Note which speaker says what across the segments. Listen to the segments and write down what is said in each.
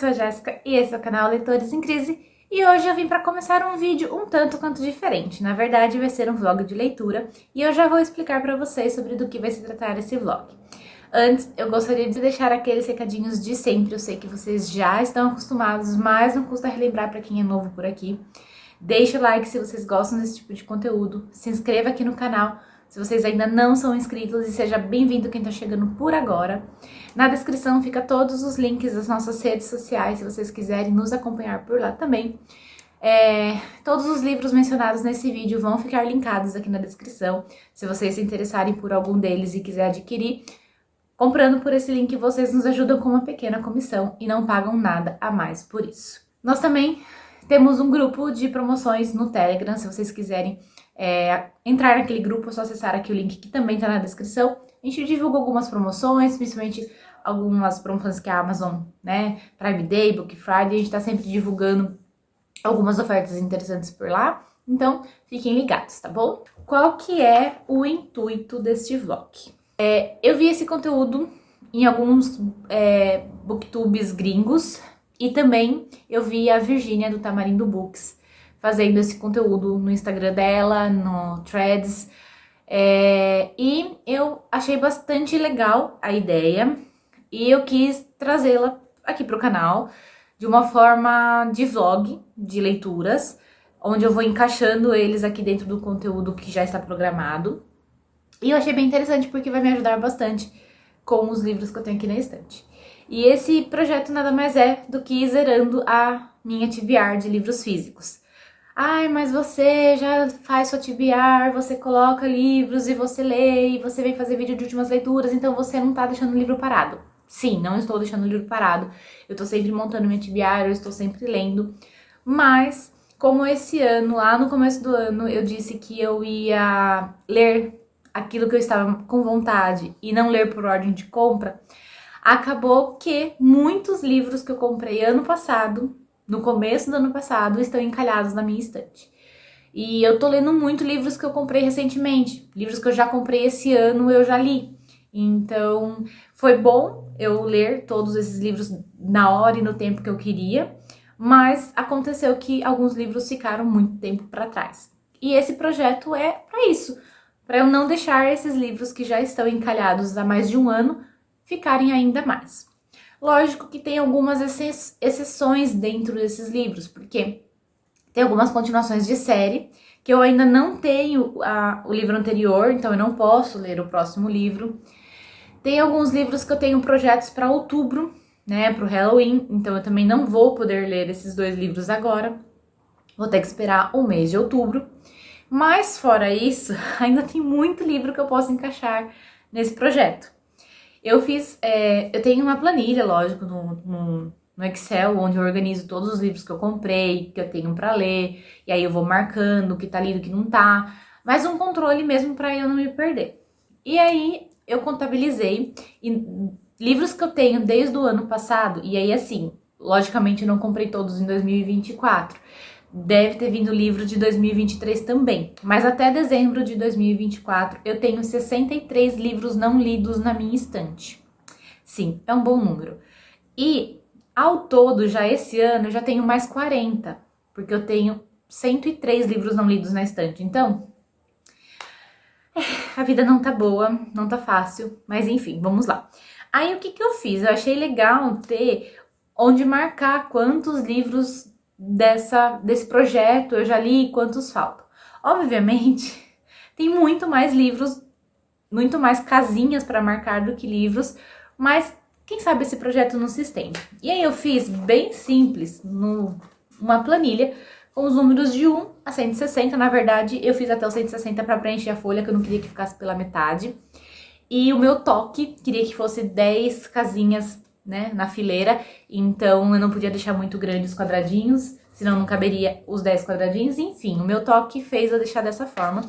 Speaker 1: sou a Jéssica e esse é o canal Leitores em Crise e hoje eu vim para começar um vídeo um tanto quanto diferente. Na verdade vai ser um vlog de leitura e eu já vou explicar para vocês sobre do que vai se tratar esse vlog. Antes, eu gostaria de deixar aqueles recadinhos de sempre, eu sei que vocês já estão acostumados, mas não custa relembrar para quem é novo por aqui. Deixe o like se vocês gostam desse tipo de conteúdo, se inscreva aqui no canal se vocês ainda não são inscritos e seja bem-vindo quem está chegando por agora. Na descrição fica todos os links das nossas redes sociais, se vocês quiserem nos acompanhar por lá também. Todos os livros mencionados nesse vídeo vão ficar linkados aqui na descrição. Se vocês se interessarem por algum deles e quiser adquirir, comprando por esse link vocês nos ajudam com uma pequena comissão e não pagam nada a mais por isso. Nós também temos um grupo de promoções no Telegram, se vocês quiserem entrar naquele grupo, é só acessar aqui o link que também tá na descrição. A gente divulga algumas promoções, principalmente algumas promoções que a Amazon, né, Prime Day, Book Friday, a gente tá sempre divulgando algumas ofertas interessantes por lá, então fiquem ligados, tá bom? Qual que é o intuito deste vlog? Eu vi esse conteúdo em alguns booktubes gringos e também eu vi a Virgínia do Tamarindo Books fazendo esse conteúdo no Instagram dela, no Threads, e eu achei bastante legal a ideia e eu quis trazê-la aqui pro canal de uma forma de vlog, de leituras, onde eu vou encaixando eles aqui dentro do conteúdo que já está programado. E eu achei bem interessante porque vai me ajudar bastante com os livros que eu tenho aqui na estante. E esse projeto nada mais é do que ir zerando a minha TBR de livros físicos. Ai, mas você já faz sua TBR, você coloca livros e você lê, e você vem fazer vídeo de últimas leituras, então você não tá deixando o livro parado. Sim, não estou deixando o livro parado, eu tô sempre montando minha TBR, eu estou sempre lendo, mas como esse ano, lá no começo do ano, eu disse que eu ia ler aquilo que eu estava com vontade e não ler por ordem de compra, acabou que muitos livros que eu comprei ano passado, no começo do ano passado, estão encalhados na minha estante. E eu tô lendo muito livros que eu comprei recentemente. Livros que eu já comprei esse ano, eu já li. Então, foi bom eu ler todos esses livros na hora e no tempo que eu queria. Mas aconteceu que alguns livros ficaram muito tempo para trás. E esse projeto é para isso. Para eu não deixar esses livros que já estão encalhados há mais de um ano ficarem ainda mais. Lógico que tem algumas exceções dentro desses livros, porque tem algumas continuações de série que eu ainda não tenho o livro anterior, então eu não posso ler o próximo livro. Tem alguns livros que eu tenho projetos para outubro, né, para o Halloween, então eu também não vou poder ler esses dois livros agora. Vou ter que esperar o mês de outubro. Mas fora isso, ainda tem muito livro que eu posso encaixar nesse projeto. Eu tenho uma planilha, lógico, no Excel, onde eu organizo todos os livros que eu comprei, que eu tenho pra ler, e aí eu vou marcando o que tá lido e o que não tá, mas um controle mesmo pra eu não me perder. E aí eu contabilizei livros que eu tenho desde o ano passado, e aí assim, logicamente eu não comprei todos em 2024, deve ter vindo livro de 2023 também, mas até dezembro de 2024 eu tenho 63 livros não lidos na minha estante. Sim, é um bom número. E ao todo, já esse ano, eu já tenho mais 40, porque eu tenho 103 livros não lidos na estante. Então, a vida não tá boa, não tá fácil, mas enfim, vamos lá. Aí o que eu fiz? Eu achei legal ter onde marcar quantos livros desse projeto eu já li e quantos faltam. Obviamente, tem muito mais livros, muito mais casinhas para marcar do que livros, mas quem sabe esse projeto não se estende. E aí eu fiz bem simples, uma planilha com os números de 1 a 160, na verdade eu fiz até o 160 para preencher a folha, que eu não queria que ficasse pela metade. E o meu toque, queria que fosse 10 casinhas, né, na fileira, então eu não podia deixar muito grande os quadradinhos, senão não caberia os 10 quadradinhos, enfim, o meu toque fez eu deixar dessa forma.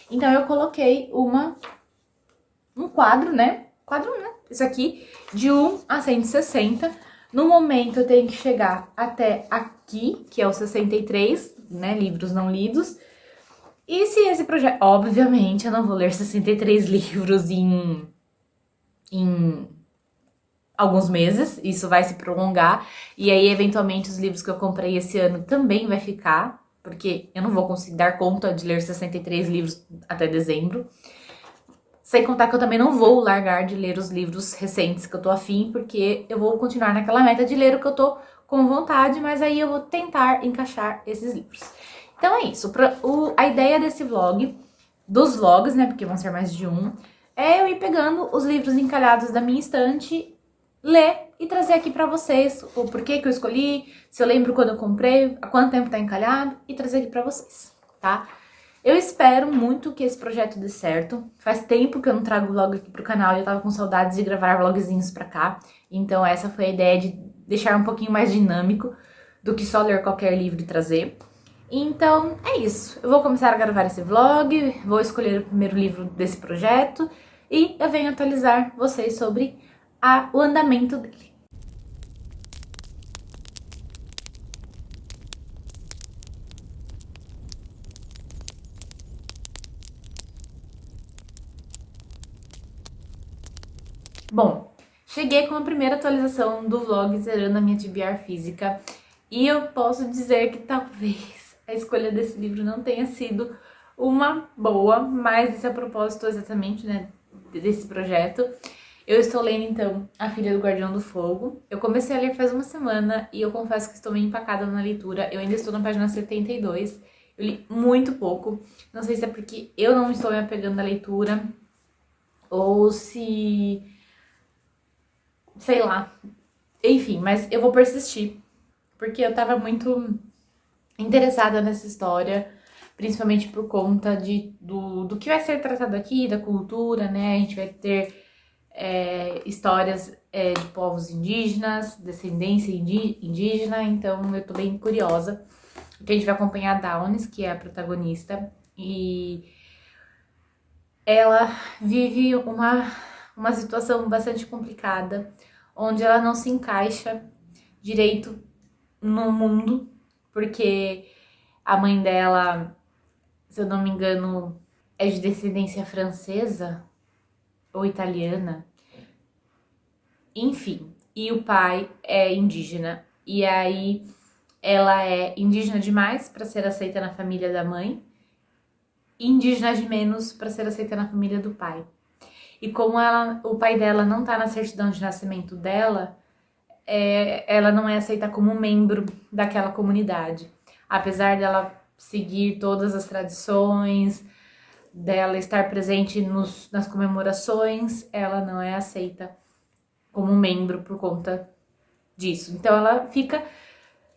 Speaker 1: Então eu coloquei um quadro, né, isso aqui, de 1 a 160, no momento eu tenho que chegar até aqui, que é o 63, né, livros não lidos, e se esse projeto, obviamente eu não vou ler 63 livros em alguns meses, isso vai se prolongar, e aí eventualmente os livros que eu comprei esse ano também vai ficar, porque eu não vou conseguir dar conta de ler 63 livros até dezembro. Sem contar que eu também não vou largar de ler os livros recentes que eu tô afim, porque eu vou continuar naquela meta de ler o que eu tô com vontade, mas aí eu vou tentar encaixar esses livros. Então é isso, a ideia desse vlog, dos vlogs, né, porque vão ser mais de um, é eu ir pegando os livros encalhados da minha estante, ler e trazer aqui pra vocês o porquê que eu escolhi, se eu lembro quando eu comprei, há quanto tempo tá encalhado, e trazer aqui pra vocês, tá? Eu espero muito que esse projeto dê certo. Faz tempo que eu não trago vlog aqui pro canal e eu tava com saudades de gravar vlogzinhos pra cá. Então essa foi a ideia de deixar um pouquinho mais dinâmico do que só ler qualquer livro e trazer. Então é isso. Eu vou começar a gravar esse vlog, vou escolher o primeiro livro desse projeto e eu venho atualizar vocês sobre o andamento dele. Bom, cheguei com a primeira atualização do vlog zerando a minha TBR física e eu posso dizer que talvez a escolha desse livro não tenha sido uma boa, mas isso é a propósito exatamente, né, desse projeto. Eu estou lendo então A Filha do Guardião do Fogo. Eu comecei a ler faz uma semana e eu confesso que estou meio empacada na leitura. Eu ainda estou na página 72, eu li muito pouco. Não sei se é porque eu não estou me apegando à leitura ou se... sei lá, enfim, mas eu vou persistir, porque eu tava muito interessada nessa história, principalmente por conta do que vai ser tratado aqui, da cultura, né, a gente vai ter histórias de povos indígenas, descendência indígena, então eu tô bem curiosa, porque a gente vai acompanhar a Downes, que é a protagonista, e ela vive uma situação bastante complicada, onde ela não se encaixa direito no mundo, porque a mãe dela, se eu não me engano, é de descendência francesa ou italiana, enfim, e o pai é indígena, e aí ela é indígena demais para ser aceita na família da mãe, e indígena de menos para ser aceita na família do pai. E como o pai dela não tá na certidão de nascimento dela, ela não é aceita como membro daquela comunidade. Apesar dela seguir todas as tradições, dela estar presente nas comemorações, ela não é aceita como membro por conta disso. Então ela fica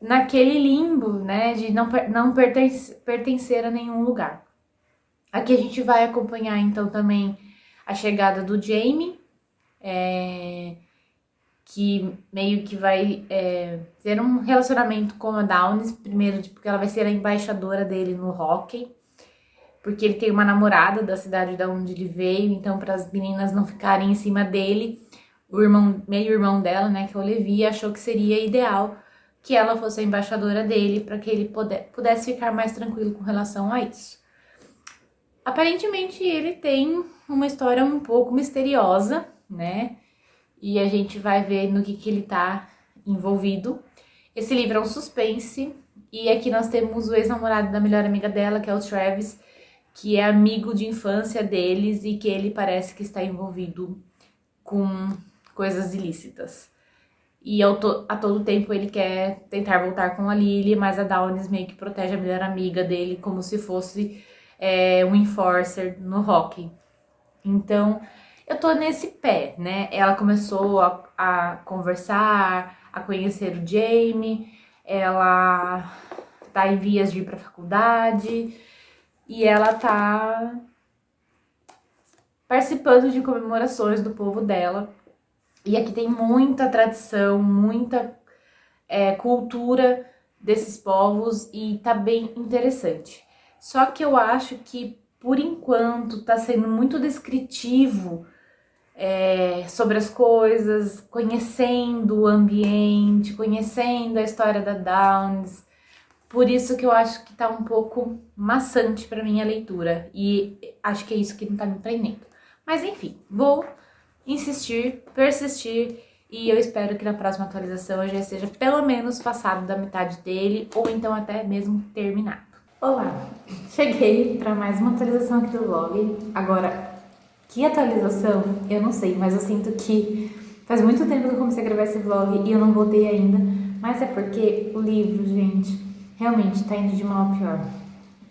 Speaker 1: naquele limbo, né, de não pertencer a nenhum lugar. Aqui a gente vai acompanhar então também a chegada do Jamie, que meio que vai ter um relacionamento com a Downes, primeiro porque ela vai ser a embaixadora dele no hóquei, porque ele tem uma namorada da cidade da onde ele veio, então para as meninas não ficarem em cima dele, o meio-irmão dela, né, que é o Levi, achou que seria ideal que ela fosse a embaixadora dele para que ele pudesse ficar mais tranquilo com relação a isso. Aparentemente ele tem uma história um pouco misteriosa, né? E a gente vai ver no que ele tá envolvido. Esse livro é um suspense, e aqui nós temos o ex-namorado da melhor amiga dela, que é o Travis, que é amigo de infância deles e que ele parece que está envolvido com coisas ilícitas. E a todo tempo ele quer tentar voltar com a Lily, mas a Downes meio que protege a melhor amiga dele como se fosse um enforcer no hóquei. Então, eu tô nesse pé, né? Ela começou a conversar, a conhecer o Jamie, ela tá em vias de ir pra faculdade e ela tá participando de comemorações do povo dela. E aqui tem muita tradição, muita cultura desses povos e tá bem interessante. Só que eu acho que, por enquanto, tá sendo muito descritivo sobre as coisas, conhecendo o ambiente, conhecendo a história da Downes. Por isso que eu acho que tá um pouco maçante pra minha leitura. E acho que é isso que não tá me prendendo. Mas enfim, vou insistir, persistir E eu espero que na próxima atualização eu já esteja pelo menos passado da metade dele, ou então até mesmo terminado. Olá! Cheguei para mais uma atualização aqui do vlog. Agora, que atualização? Eu não sei, mas eu sinto que faz muito tempo que eu comecei a gravar esse vlog e eu não voltei ainda. Mas é porque o livro, gente, realmente tá indo de mal a pior.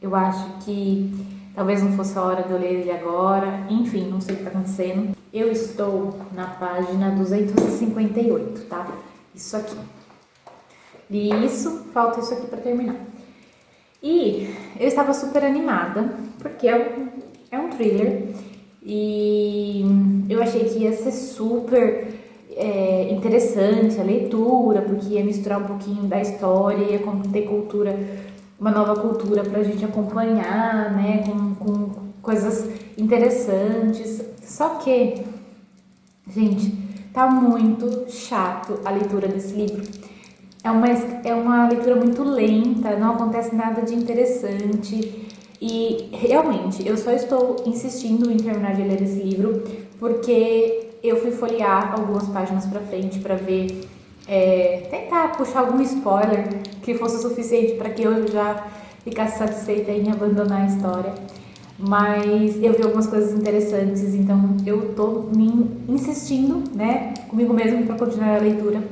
Speaker 1: Eu acho que talvez não fosse a hora de eu ler ele agora. Enfim, não sei o que tá acontecendo. Eu estou na página 258, tá? Isso aqui. Li isso, falta isso aqui pra terminar. E eu estava super animada, porque é um thriller. E eu achei que ia ser super interessante a leitura, porque ia misturar um pouquinho da história, ia ter cultura, uma nova cultura pra gente acompanhar, né, com coisas interessantes. Só que, gente, tá muito chato a leitura desse livro. É uma leitura muito lenta, não acontece nada de interessante. E realmente, eu só estou insistindo em terminar de ler esse livro porque eu fui folhear algumas páginas pra frente pra ver, tentar puxar algum spoiler que fosse o suficiente para que eu já ficasse satisfeita em abandonar a história. Mas eu vi algumas coisas interessantes, então eu tô me insistindo, né, comigo mesmo para continuar a leitura,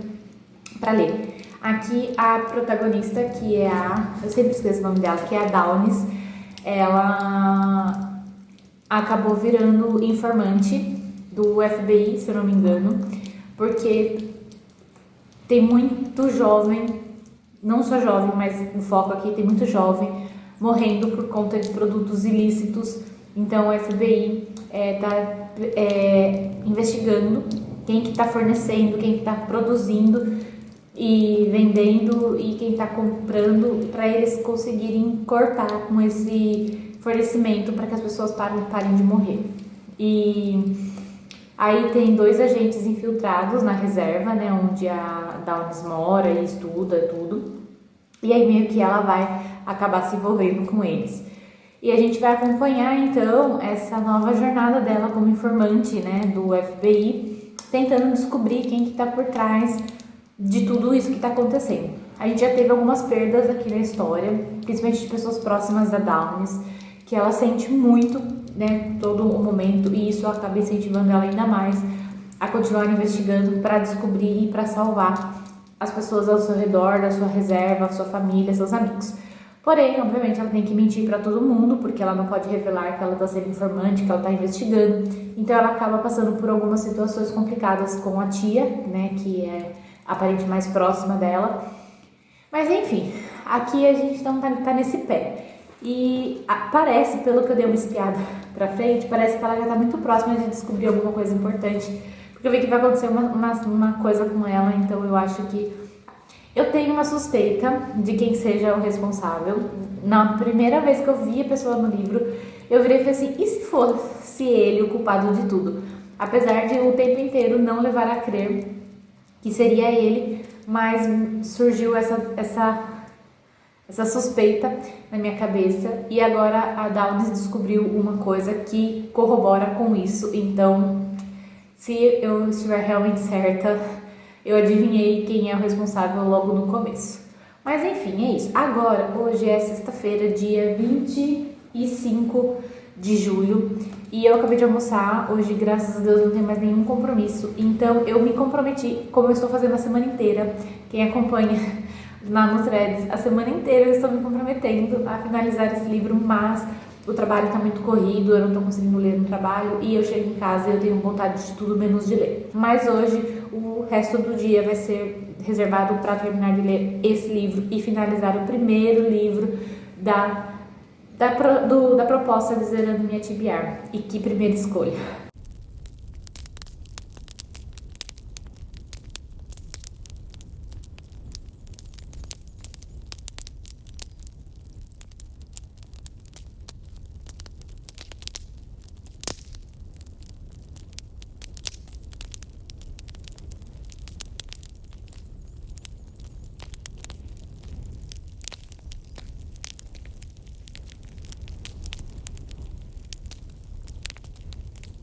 Speaker 1: para ler. Aqui a protagonista, que é eu sempre esqueço o nome dela, que é a Downes, ela acabou virando informante do FBI, se eu não me engano, porque tem muito jovem, não só jovem, mas o foco aqui tem muito jovem morrendo por conta de produtos ilícitos. Então o FBI está investigando quem que está fornecendo, quem que está produzindo e vendendo e quem está comprando, para eles conseguirem cortar com esse fornecimento para que as pessoas parem de morrer. E aí tem 2 agentes infiltrados na reserva, né, onde a Downes mora e estuda tudo. E aí meio que ela vai acabar se envolvendo com eles. E a gente vai acompanhar então essa nova jornada dela como informante, né, do FBI, tentando descobrir quem que tá por trás de tudo isso que está acontecendo. A gente já teve algumas perdas aqui na história, principalmente de pessoas próximas da Downes, que ela sente muito, né, todo o momento, e isso acaba incentivando ela ainda mais a continuar investigando para descobrir e para salvar as pessoas ao seu redor, da sua reserva, a sua família, seus amigos. Porém, obviamente, ela tem que mentir para todo mundo, porque ela não pode revelar que ela está sendo informante, que ela está investigando. Então, ela acaba passando por algumas situações complicadas com a tia, né, que é a parente mais próxima dela. Mas, enfim, aqui a gente não tá nesse pé. E parece, pelo que eu dei uma espiada pra frente, parece que ela já tá muito próxima de descobrir alguma coisa importante. Porque eu vi que vai acontecer uma coisa com ela, então eu acho que... Eu tenho uma suspeita de quem seja o responsável. Na primeira vez que eu vi a pessoa no livro, eu virei e falei assim, e se fosse ele o culpado de tudo? Apesar de o tempo inteiro não levar a crer que seria ele, mas surgiu essa suspeita na minha cabeça, e agora a Downes descobriu uma coisa que corrobora com isso. Então, se eu estiver realmente certa, eu adivinhei quem é o responsável logo no começo. Mas enfim, é isso. Agora, hoje é sexta-feira, dia 25 de julho, e eu acabei de almoçar. Hoje, graças a Deus, não tenho mais nenhum compromisso, então eu me comprometi, como eu estou fazendo a semana inteira. Quem acompanha lá no Threads, a semana inteira eu estou me comprometendo a finalizar esse livro, mas o trabalho está muito corrido, eu não estou conseguindo ler no trabalho, e eu chego em casa e eu tenho vontade de tudo menos de ler. Mas hoje o resto do dia vai ser reservado para terminar de ler esse livro e finalizar o primeiro livro da proposta de Zerando Minha TBR. E que primeira escolha!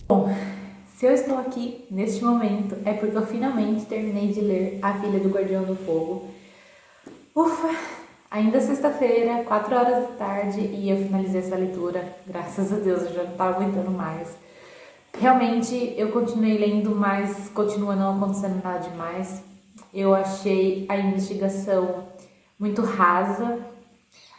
Speaker 1: Bom, Se eu estou aqui neste momento é porque eu finalmente terminei de ler A Filha do Guardião do Fogo. Ufa! Ainda sexta-feira, 4 horas da tarde, e eu finalizei essa leitura. Graças a Deus, eu já não estava aguentando mais. Realmente, eu continuei lendo, mas continua não acontecendo nada demais. Eu achei a investigação muito rasa.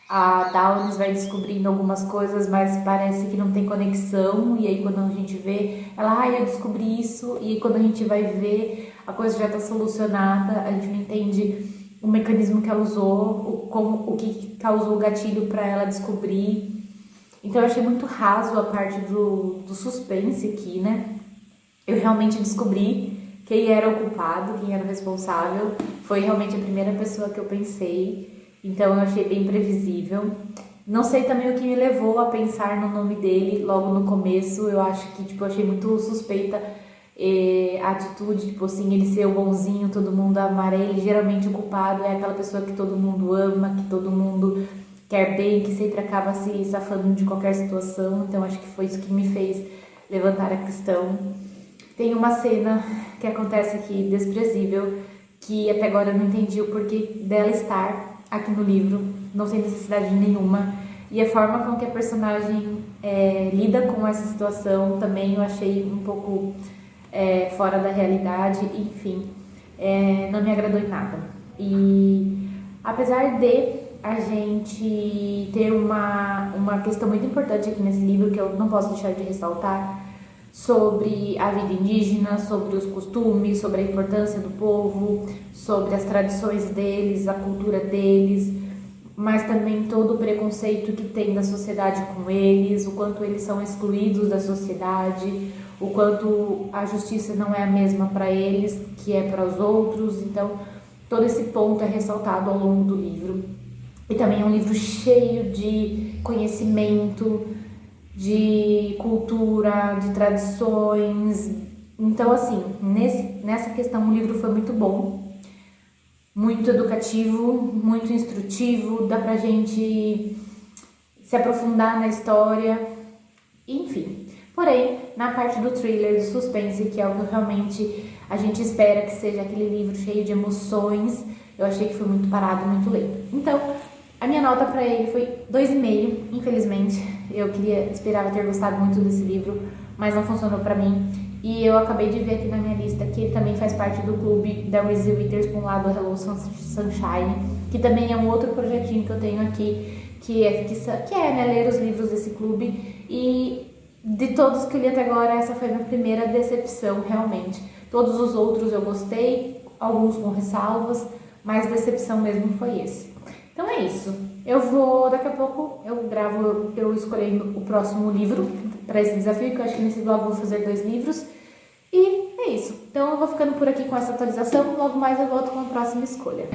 Speaker 1: A Downes vai descobrindo algumas coisas, mas parece que não tem conexão. E aí quando a gente vê, ela, eu descobri isso. E quando a gente vai ver, a coisa já está solucionada. A gente não entende o mecanismo que ela usou, o que causou o gatilho para ela descobrir. Então eu achei muito raso a parte do suspense aqui, né? Eu realmente descobri quem era o culpado, quem era o responsável. Foi realmente a primeira pessoa que eu pensei. Então eu achei bem previsível. Não sei também o que me levou a pensar no nome dele logo no começo. Eu acho que, eu achei muito suspeita a atitude, assim, ele ser o bonzinho, todo mundo amar ele. Geralmente o culpado é aquela pessoa que todo mundo ama, que todo mundo quer bem, que sempre acaba se safando de qualquer situação. Então acho que foi isso que me fez levantar a questão. Tem uma cena que acontece aqui, desprezível, que até agora eu não entendi o porquê dela estar aqui no livro, não tem necessidade nenhuma, e a forma com que a personagem lida com essa situação também eu achei um pouco fora da realidade, enfim, não me agradou em nada. E apesar de a gente ter uma questão muito importante aqui nesse livro, que eu não posso deixar de ressaltar, sobre a vida indígena, sobre os costumes, sobre a importância do povo, sobre as tradições deles, a cultura deles, mas também todo o preconceito que tem da sociedade com eles, o quanto eles são excluídos da sociedade, o quanto a justiça não é a mesma para eles que é para os outros. Então todo esse ponto é ressaltado ao longo do livro. E também é um livro cheio de conhecimento, de cultura, de tradições. Então, assim, nessa questão o livro foi muito bom, muito educativo, muito instrutivo, dá pra gente se aprofundar na história, enfim. Porém, na parte do thriller, do suspense, que é o que realmente a gente espera que seja aquele livro cheio de emoções, eu achei que foi muito parado, muito lento. Então, a minha nota para ele foi 2,5, infelizmente. Eu esperava ter gostado muito desse livro, mas não funcionou para mim. E eu acabei de ver aqui na minha lista que ele também faz parte do clube da Reese Witherspoon lá do Hello Sunshine, que também é um outro projetinho que eu tenho aqui, que é né, ler os livros desse clube. E de todos que eu li até agora, essa foi a minha primeira decepção, realmente. Todos os outros eu gostei, alguns com ressalvas, mas decepção mesmo foi esse. Então é isso. Daqui a pouco eu gravo eu escolhendo o próximo livro para esse desafio, que eu acho que nesse vlog eu vou fazer 2 livros. E é isso. Então eu vou ficando por aqui com essa atualização, logo mais eu volto com a próxima escolha.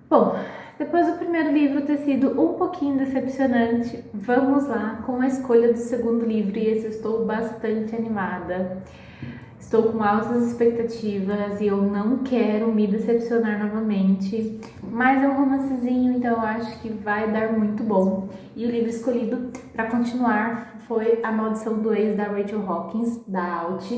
Speaker 1: Bom, depois do primeiro livro ter sido um pouquinho decepcionante, vamos lá com a escolha do segundo livro, e esse eu estou bastante animada. Estou com altas expectativas e eu não quero me decepcionar novamente, mas é um romancezinho, então eu acho que vai dar muito bom. E o livro escolhido para continuar foi A Maldição do Ex, da Rachel Hawkins, da Alt.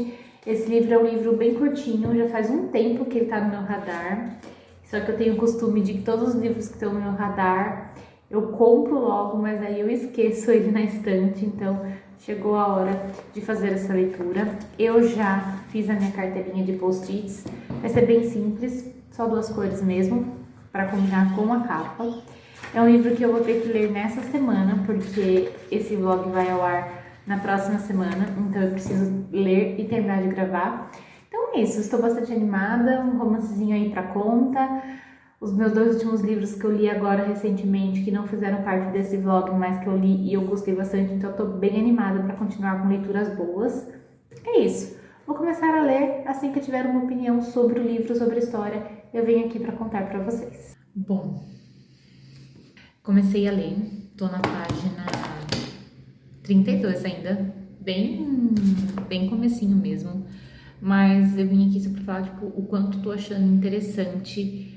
Speaker 1: Esse livro é um livro bem curtinho, já faz um tempo que ele está no meu radar, só que eu tenho o costume de que todos os livros que estão no meu radar eu compro logo, mas aí eu esqueço ele na estante, então chegou a hora de fazer essa leitura. Eu já fiz a minha carteirinha de post-its, vai ser bem simples, só 2 cores mesmo, para combinar com a capa. É um livro que eu vou ter que ler nessa semana, porque esse vlog vai ao ar na próxima semana, então eu preciso ler e terminar de gravar. Então é isso, estou bastante animada, um romancezinho aí pra conta. Os meus 2 últimos livros que eu li agora recentemente, que não fizeram parte desse vlog, mas que eu li e eu gostei bastante, então eu tô bem animada para continuar com leituras boas. É isso. Vou começar a ler assim que eu tiver uma opinião sobre o livro, sobre a história, eu venho aqui para contar para vocês. Bom, comecei a ler, tô na página 32 ainda, bem comecinho mesmo, mas eu vim aqui só pra falar, o quanto tô achando interessante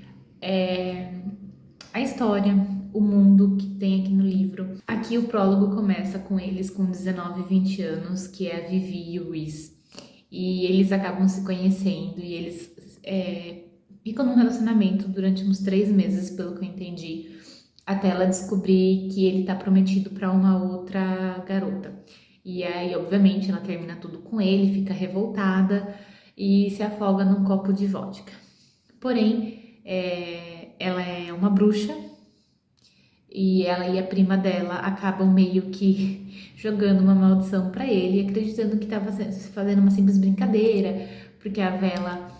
Speaker 1: a história, o mundo que tem aqui no livro. Aqui o prólogo começa com eles com 19 e 20 anos, que é a Vivi e o Reese. e eles acabam se conhecendo e eles ficam num relacionamento durante uns 3 meses, pelo que eu entendi, até ela descobrir que ele tá prometido pra uma outra garota. E aí, obviamente, ela termina tudo com ele, fica revoltada e se afoga num copo de vodka. Porém, ela é uma bruxa e ela e a prima dela acabam meio que jogando uma maldição pra ele, acreditando que estava fazendo uma simples brincadeira, porque a vela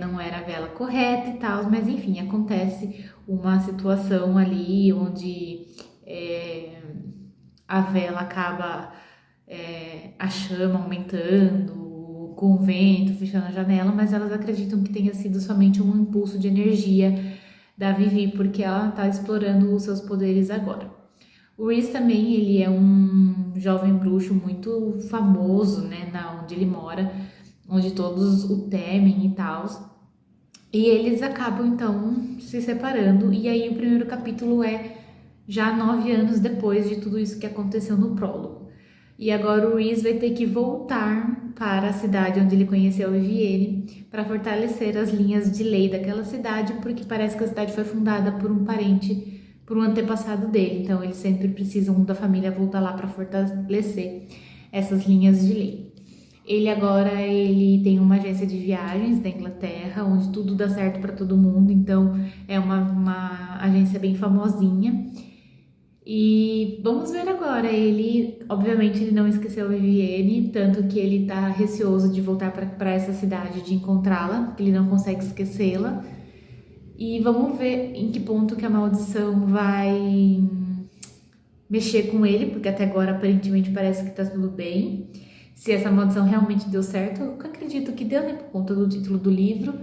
Speaker 1: não era a vela correta e tal, mas enfim, acontece uma situação ali onde a vela acaba a chama aumentando, com o vento fechando a janela, mas elas acreditam que tenha sido somente um impulso de energia da Vivi, porque ela tá explorando os seus poderes agora. O Reese também, ele é um jovem bruxo muito famoso, né, na onde ele mora, onde todos o temem e tal. E eles acabam, então, se separando, e aí o primeiro capítulo é já 9 anos depois de tudo isso que aconteceu no prólogo. E agora o Reese vai ter que voltar para a cidade onde ele conheceu a Vivienne para fortalecer as linhas de lei daquela cidade, porque parece que a cidade foi fundada por um parente, por um antepassado dele. Então eles sempre precisam da família voltar lá para fortalecer essas linhas de lei. Ele tem uma agência de viagens da Inglaterra, onde tudo dá certo para todo mundo, então é uma agência bem famosinha. E vamos ver agora, obviamente ele não esqueceu a Vivienne, tanto que ele tá receoso de voltar para essa cidade, de encontrá-la, porque ele não consegue esquecê-la. E vamos ver em que ponto que a maldição vai mexer com ele, porque até agora aparentemente parece que tá tudo bem. Se essa maldição realmente deu certo, eu acredito que deu, né, por conta do título do livro,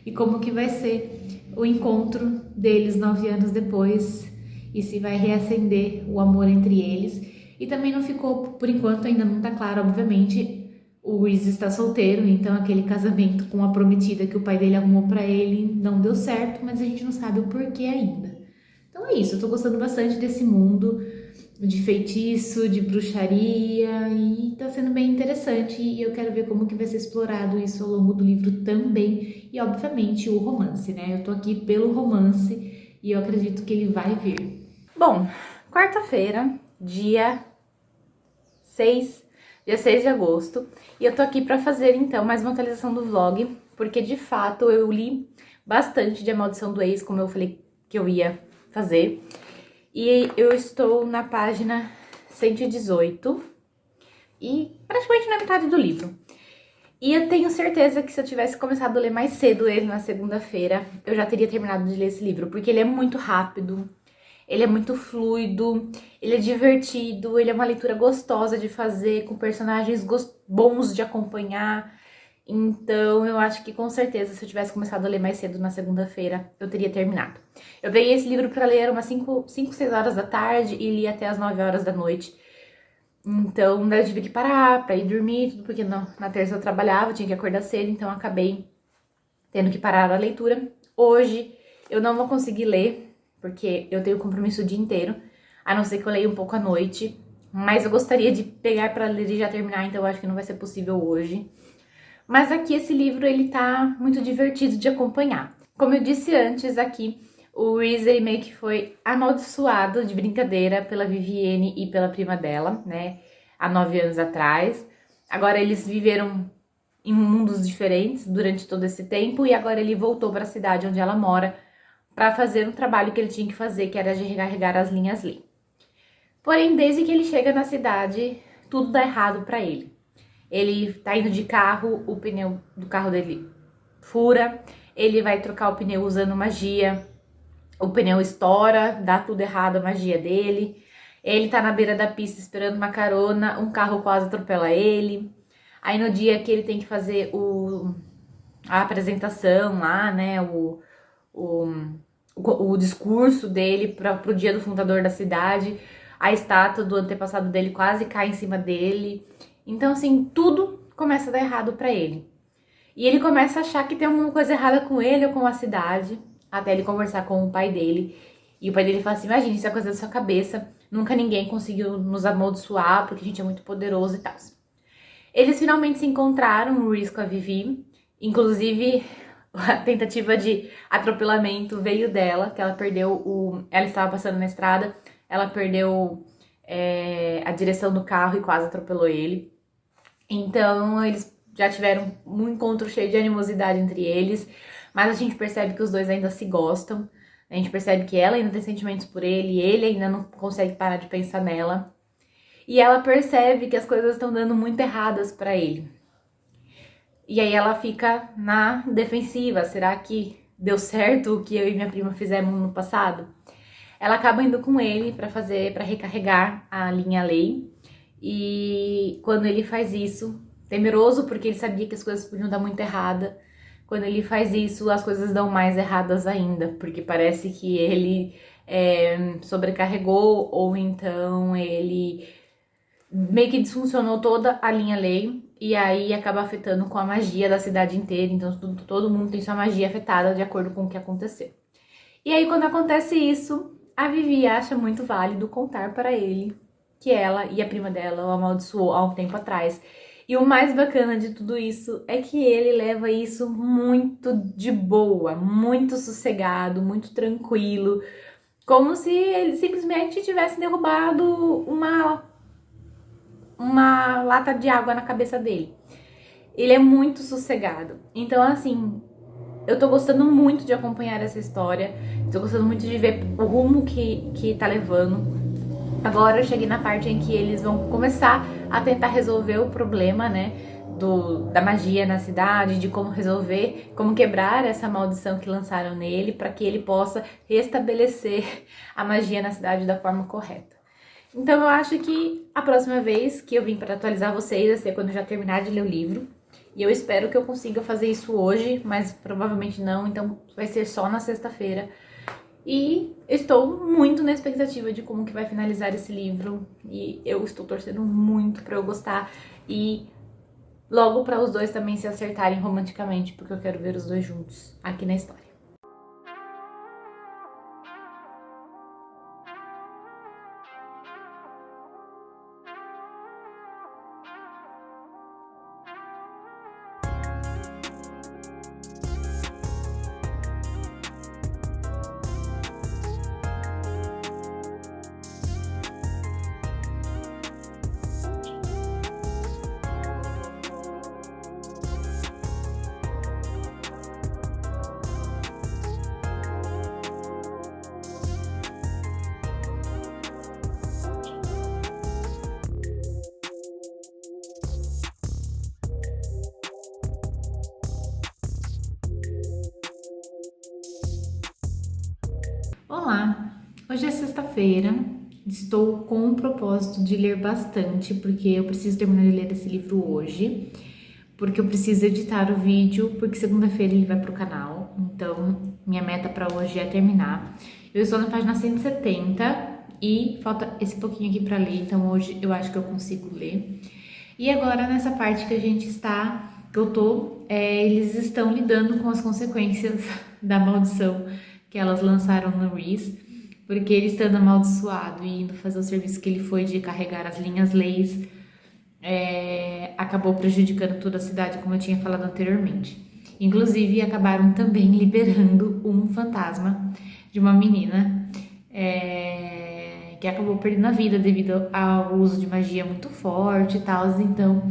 Speaker 1: e como que vai ser o encontro deles 9 anos depois, e se vai reacender o amor entre eles. E também não ficou, por enquanto ainda não tá claro, obviamente, o Reese está solteiro, então aquele casamento com a prometida que o pai dele arrumou pra ele não deu certo, mas a gente não sabe o porquê ainda. Então é isso, eu tô gostando bastante desse mundo de feitiço, de bruxaria, e tá sendo bem interessante, e eu quero ver como que vai ser explorado isso ao longo do livro também, e obviamente o romance, né? Eu tô aqui pelo romance e eu acredito que ele vai vir. Bom, quarta-feira, dia 6 de agosto, e eu tô aqui pra fazer então mais uma atualização do vlog, porque de fato eu li bastante de A Maldição do Ex, como eu falei que eu ia fazer. E eu estou na página 118 e praticamente na metade do livro. E eu tenho certeza que se eu tivesse começado a ler mais cedo ele na segunda-feira, eu já teria terminado de ler esse livro, porque ele é muito rápido, ele é muito fluido, ele é divertido, ele é uma leitura gostosa de fazer, com personagens bons de acompanhar. Então, eu acho que com certeza, se eu tivesse começado a ler mais cedo na segunda-feira, eu teria terminado. Eu peguei esse livro para ler umas 5, 6 horas da tarde e li até as 9 horas da noite. Então, daí eu tive que parar para ir dormir, porque na terça eu trabalhava, tinha que acordar cedo, então eu acabei tendo que parar a leitura. Hoje, eu não vou conseguir ler, porque eu tenho compromisso o dia inteiro, a não ser que eu leia um pouco à noite. Mas eu gostaria de pegar para ler e já terminar, então eu acho que não vai ser possível hoje. Mas aqui esse livro, ele tá muito divertido de acompanhar. Como eu disse antes aqui, o Reese, ele meio que foi amaldiçoado de brincadeira pela Vivienne e pela prima dela, né? Há 9 anos atrás. Agora eles viveram em mundos diferentes durante todo esse tempo e agora ele voltou para a cidade onde ela mora para fazer um trabalho que ele tinha que fazer, que era de recarregar as linhas Lee. Porém, desde que ele chega na cidade, tudo dá errado para ele. Ele tá indo de carro, o pneu do carro dele fura, ele vai trocar o pneu usando magia, o pneu estoura, dá tudo errado a magia dele. Ele tá na beira da pista esperando uma carona, um carro quase atropela ele. Aí no dia que ele tem que fazer a apresentação lá, né, o discurso dele pro dia do fundador da cidade, a estátua do antepassado dele quase cai em cima dele. Então, assim, tudo começa a dar errado pra ele. E ele começa a achar que tem alguma coisa errada com ele ou com a cidade, até ele conversar com o pai dele. E o pai dele fala assim, imagina, isso é coisa da sua cabeça, nunca ninguém conseguiu nos amaldiçoar, porque a gente é muito poderoso e tal. Eles finalmente se encontraram, o Reese com a Vivi. Inclusive, a tentativa de atropelamento veio dela, que ela perdeu ela estava passando na estrada, ela perdeu a direção do carro e quase atropelou ele. Então, eles já tiveram um encontro cheio de animosidade entre eles, mas a gente percebe que os dois ainda se gostam. A gente percebe que ela ainda tem sentimentos por ele e ele ainda não consegue parar de pensar nela. E ela percebe que as coisas estão dando muito erradas pra ele. E aí ela fica na defensiva. Será que deu certo o que eu e minha prima fizemos no passado? Ela acaba indo com ele para recarregar a linha Lei. E quando ele faz isso, temeroso porque ele sabia que as coisas podiam dar muito errada, quando ele faz isso, as coisas dão mais erradas ainda, porque parece que ele sobrecarregou ou então ele meio que disfuncionou toda a linha Lei e aí acaba afetando com a magia da cidade inteira, então todo mundo tem sua magia afetada de acordo com o que aconteceu. E aí quando acontece isso, a Vivi acha muito válido contar para ele que ela e a prima dela o amaldiçoou há um tempo atrás. E o mais bacana de tudo isso é que ele leva isso muito de boa, muito sossegado, muito tranquilo, como se ele simplesmente tivesse derrubado uma lata de água na cabeça dele. Ele é muito sossegado. Então, assim, eu tô gostando muito de acompanhar essa história, tô gostando muito de ver o rumo que tá levando. Agora eu cheguei na parte em que eles vão começar a tentar resolver o problema, né, da magia na cidade, de como resolver, como quebrar essa maldição que lançaram nele, para que ele possa restabelecer a magia na cidade da forma correta. Então eu acho que a próxima vez que eu vim para atualizar vocês vai ser quando eu já terminar de ler o livro. E eu espero que eu consiga fazer isso hoje, mas provavelmente não, então vai ser só na sexta-feira. E estou muito na expectativa de como que vai finalizar esse livro. E eu estou torcendo muito para eu gostar e logo para os dois também se acertarem romanticamente, porque eu quero ver os dois juntos aqui na história. Olá, hoje é sexta-feira, estou com o propósito de ler bastante, porque eu preciso terminar de ler esse livro hoje, porque eu preciso editar o vídeo, porque segunda-feira ele vai para o canal, então minha meta para hoje é terminar. Eu estou na página 170 e falta esse pouquinho aqui para ler, então hoje eu acho que eu consigo ler. E agora nessa parte que a gente está, que eu tô, eles estão lidando com as consequências da maldição que elas lançaram no Reese, porque ele estando amaldiçoado e indo fazer o serviço que ele foi de carregar as linhas leis, acabou prejudicando toda a cidade, como eu tinha falado anteriormente. Inclusive, acabaram também liberando um fantasma de uma menina que acabou perdendo a vida devido ao uso de magia muito forte e tal, então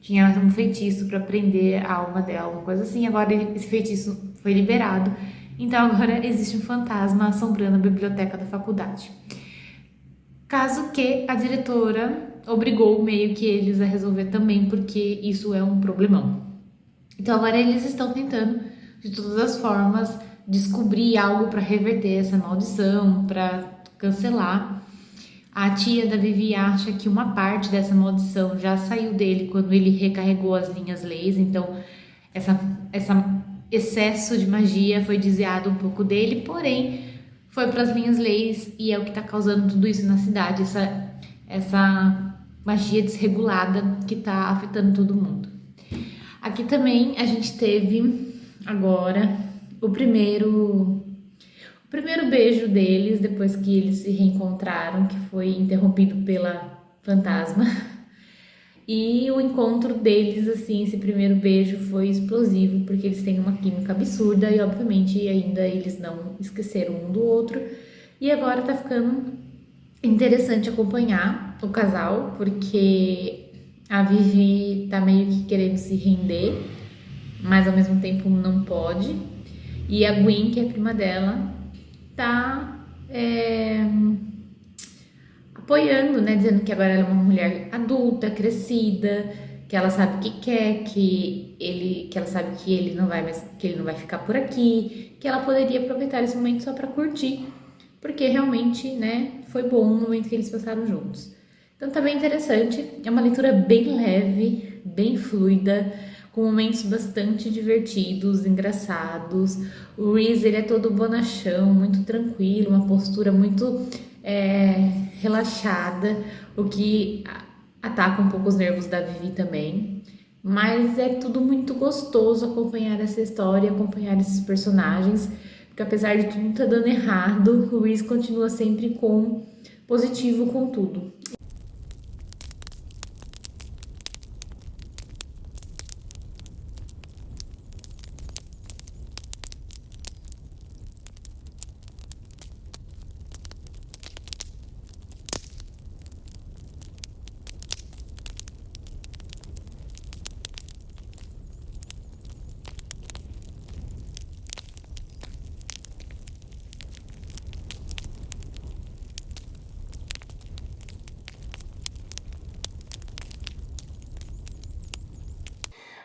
Speaker 1: tinha um feitiço para prender a alma dela, uma coisa assim. Agora esse feitiço foi liberado, então agora existe um fantasma assombrando a biblioteca da faculdade. Caso que a diretora obrigou meio que eles a resolver também, porque isso é um problemão. Então agora eles estão tentando, de todas as formas, descobrir algo para reverter essa maldição, para cancelar. A tia da Vivi acha que uma parte dessa maldição já saiu dele quando ele recarregou as linhas leis, então esse excesso de magia foi desviado um pouco dele, porém foi para as linhas leis e é o que está causando tudo isso na cidade, essa magia desregulada que está afetando todo mundo. Aqui também a gente teve agora o primeiro beijo deles, depois que eles se reencontraram, que foi interrompido pela fantasma. E o encontro deles, assim, esse primeiro beijo foi explosivo, porque eles têm uma química absurda e, obviamente, ainda eles não esqueceram um do outro. E agora tá ficando interessante acompanhar o casal, porque a Vivi tá meio que querendo se render, mas ao mesmo tempo não pode. E a Gwen, que é a prima dela, tá apoiando, né? Dizendo que agora ela é uma mulher adulta, crescida, que ela sabe o que quer, que ela sabe que ele não vai mais, que ele não vai ficar por aqui, que ela poderia aproveitar esse momento só para curtir, porque realmente, né, foi bom o momento que eles passaram juntos. Então tá bem interessante, é uma leitura bem leve, bem fluida, com momentos bastante divertidos, engraçados. O Reese, ele é todo bonachão, muito tranquilo, uma postura muito relaxada, o que ataca um pouco os nervos da Vivi também. Mas é tudo muito gostoso acompanhar essa história, acompanhar esses personagens, porque apesar de tudo estar dando errado, o Reese continua sempre com positivo com tudo.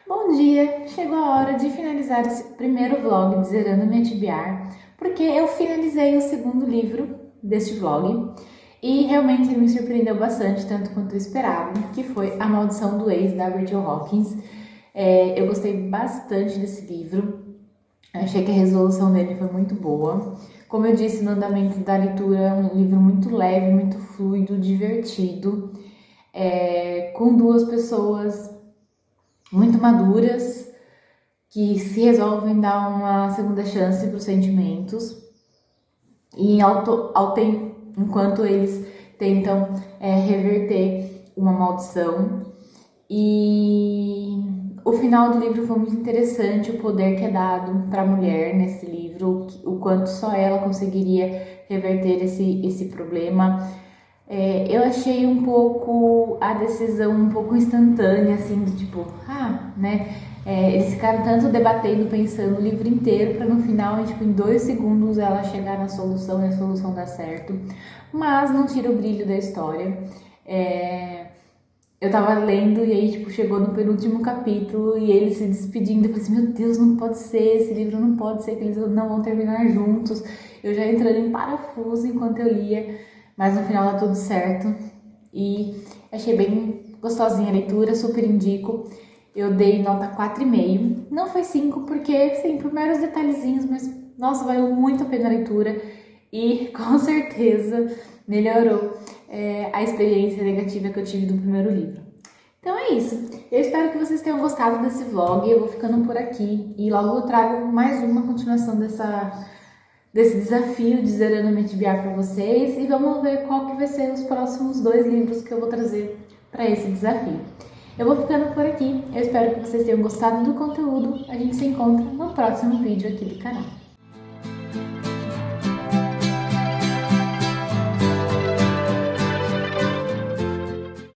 Speaker 1: Bom dia! Chegou a hora de finalizar esse primeiro vlog de Zerando Minha TBR, porque eu finalizei o segundo livro deste vlog e realmente ele me surpreendeu bastante, tanto quanto eu esperava, que foi A Maldição do Ex, da Rachel Hawkins. Eu gostei bastante desse livro, achei que a resolução dele foi muito boa. Como eu disse no andamento da leitura, é um livro muito leve, muito fluido, divertido, com duas pessoas muito maduras, que se resolvem dar uma segunda chance para os sentimentos e enquanto eles tentam reverter uma maldição. E o final do livro foi muito interessante, o poder que é dado para a mulher nesse livro, o quanto só ela conseguiria reverter esse problema. Eu achei um pouco a decisão um pouco instantânea, assim, do tipo, né? Eles ficaram tanto debatendo, pensando o livro inteiro, para no final, tipo, em 2 segundos ela chegar na solução e a solução dar certo. Mas não tira o brilho da história. Eu tava lendo e aí, tipo, chegou no penúltimo capítulo e eles se despedindo. Eu falei assim, meu Deus, não pode ser, esse livro não pode ser, que eles não vão terminar juntos. Eu já entrando em parafuso enquanto eu lia. Mas no final dá tudo certo e achei bem gostosinha a leitura, super indico. Eu dei nota 4,5. Não foi 5 porque, sim, por meros detalhezinhos, mas nossa, valeu muito a pena a leitura e com certeza melhorou a experiência negativa que eu tive do primeiro livro. Então é isso. Eu espero que vocês tenham gostado desse vlog. Eu vou ficando por aqui e logo eu trago mais uma continuação desse desafio de Zerando Minha TBR para vocês e vamos ver qual que vai ser os próximos 2 livros que eu vou trazer para esse desafio. Eu vou ficando por aqui, eu espero que vocês tenham gostado do conteúdo, a gente se encontra no próximo vídeo aqui do canal.